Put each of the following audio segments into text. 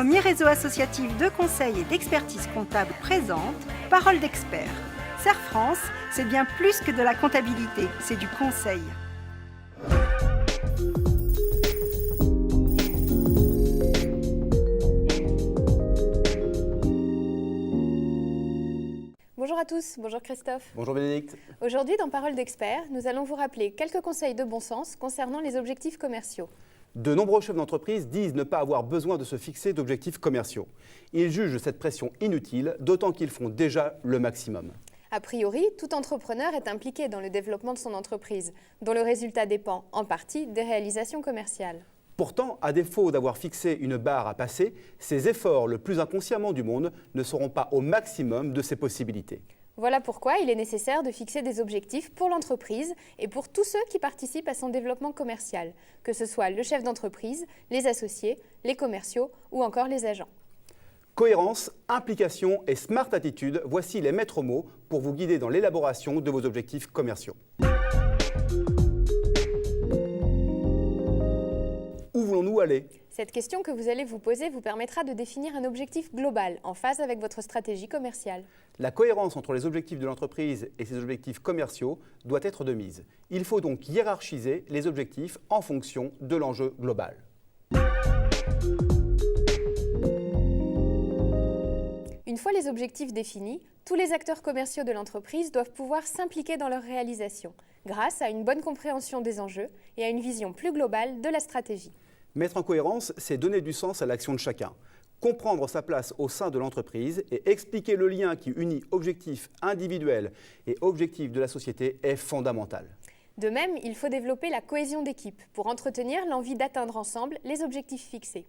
premier réseau associatif de conseil et d'expertise comptable présente Parole d'expert. Serre France, c'est bien plus que de la comptabilité, c'est du conseil. Bonjour à tous, bonjour Christophe. Bonjour Bénédicte. Aujourd'hui, dans Parole d'expert, nous allons vous rappeler quelques conseils de bon sens concernant les objectifs commerciaux. De nombreux chefs d'entreprise disent ne pas avoir besoin de se fixer d'objectifs commerciaux. Ils jugent cette pression inutile, d'autant qu'ils font déjà le maximum. A priori, tout entrepreneur est impliqué dans le développement de son entreprise, dont le résultat dépend en partie des réalisations commerciales. Pourtant, à défaut d'avoir fixé une barre à passer, ces efforts, le plus inconsciemment du monde, ne seront pas au maximum de ses possibilités. Voilà pourquoi il est nécessaire de fixer des objectifs pour l'entreprise et pour tous ceux qui participent à son développement commercial, que ce soit le chef d'entreprise, les associés, les commerciaux ou encore les agents. Cohérence, implication et smart attitude, voici les maîtres mots pour vous guider dans l'élaboration de vos objectifs commerciaux. Où voulons-nous aller ? Cette question que vous allez vous poser vous permettra de définir un objectif global en phase avec votre stratégie commerciale. La cohérence entre les objectifs de l'entreprise et ses objectifs commerciaux doit être de mise. Il faut donc hiérarchiser les objectifs en fonction de l'enjeu global. Une fois les objectifs définis, tous les acteurs commerciaux de l'entreprise doivent pouvoir s'impliquer dans leur réalisation, grâce à une bonne compréhension des enjeux et à une vision plus globale de la stratégie. Mettre en cohérence, c'est donner du sens à l'action de chacun, comprendre sa place au sein de l'entreprise et expliquer le lien qui unit objectifs individuels et objectifs de la société est fondamental. De même, il faut développer la cohésion d'équipe pour entretenir l'envie d'atteindre ensemble les objectifs fixés.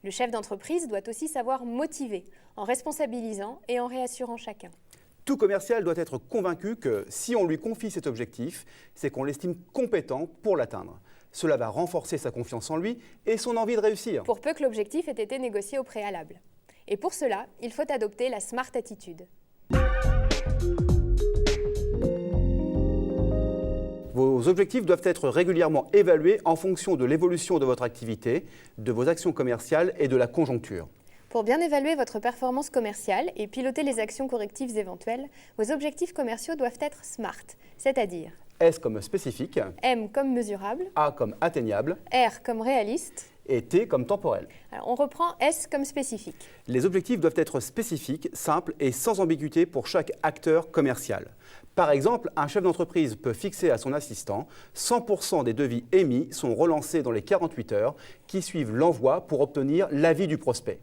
Le chef d'entreprise doit aussi savoir motiver, en responsabilisant et en réassurant chacun. Tout commercial doit être convaincu que si on lui confie cet objectif, c'est qu'on l'estime compétent pour l'atteindre. Cela va renforcer sa confiance en lui et son envie de réussir. Pour peu que l'objectif ait été négocié au préalable. Et pour cela, il faut adopter la smart attitude. Vos objectifs doivent être régulièrement évalués en fonction de l'évolution de votre activité, de vos actions commerciales et de la conjoncture. Pour bien évaluer votre performance commerciale et piloter les actions correctives éventuelles, vos objectifs commerciaux doivent être SMART, c'est-à-dire S comme spécifique, M comme mesurable, A comme atteignable R comme réaliste et T comme temporel. Alors, on reprend S comme spécifique. Les objectifs doivent être spécifiques, simples et sans ambiguïté pour chaque acteur commercial. Par exemple, un chef d'entreprise peut fixer à son assistant 100% des devis émis sont relancés dans les 48 heures qui suivent l'envoi pour obtenir l'avis du prospect.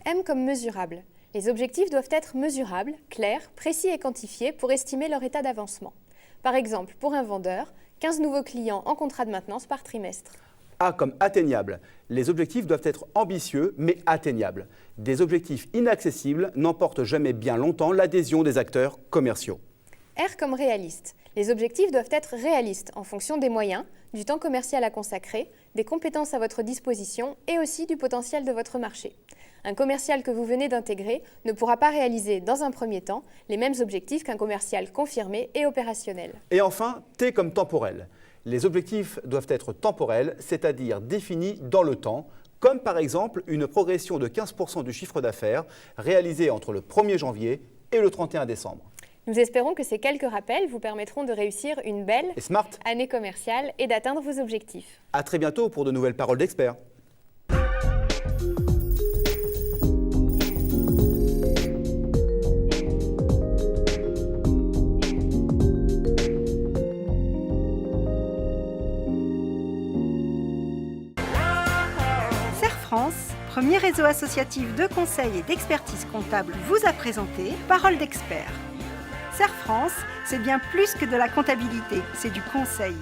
M comme mesurable. Les objectifs doivent être mesurables, clairs, précis et quantifiés pour estimer leur état d'avancement. Par exemple, pour un vendeur, 15 nouveaux clients en contrat de maintenance par trimestre. A comme atteignable. Les objectifs doivent être ambitieux mais atteignables. Des objectifs inaccessibles n'emportent jamais bien longtemps l'adhésion des acteurs commerciaux. R comme réaliste. Les objectifs doivent être réalistes en fonction des moyens, du temps commercial à consacrer, des compétences à votre disposition et aussi du potentiel de votre marché. Un commercial que vous venez d'intégrer ne pourra pas réaliser dans un premier temps les mêmes objectifs qu'un commercial confirmé et opérationnel. Et enfin, T comme temporel. Les objectifs doivent être temporels, c'est-à-dire définis dans le temps, comme par exemple une progression de 15% du chiffre d'affaires réalisée entre le 1er janvier et le 31 décembre. Nous espérons que ces quelques rappels vous permettront de réussir une belle Et smart. année commerciale et d'atteindre vos objectifs. À très bientôt pour de nouvelles paroles d'experts. Serre France, premier réseau associatif de conseil et d'expertise comptable, vous a présenté Parole d'expert. Serre France, c'est bien plus que de la comptabilité, c'est du conseil.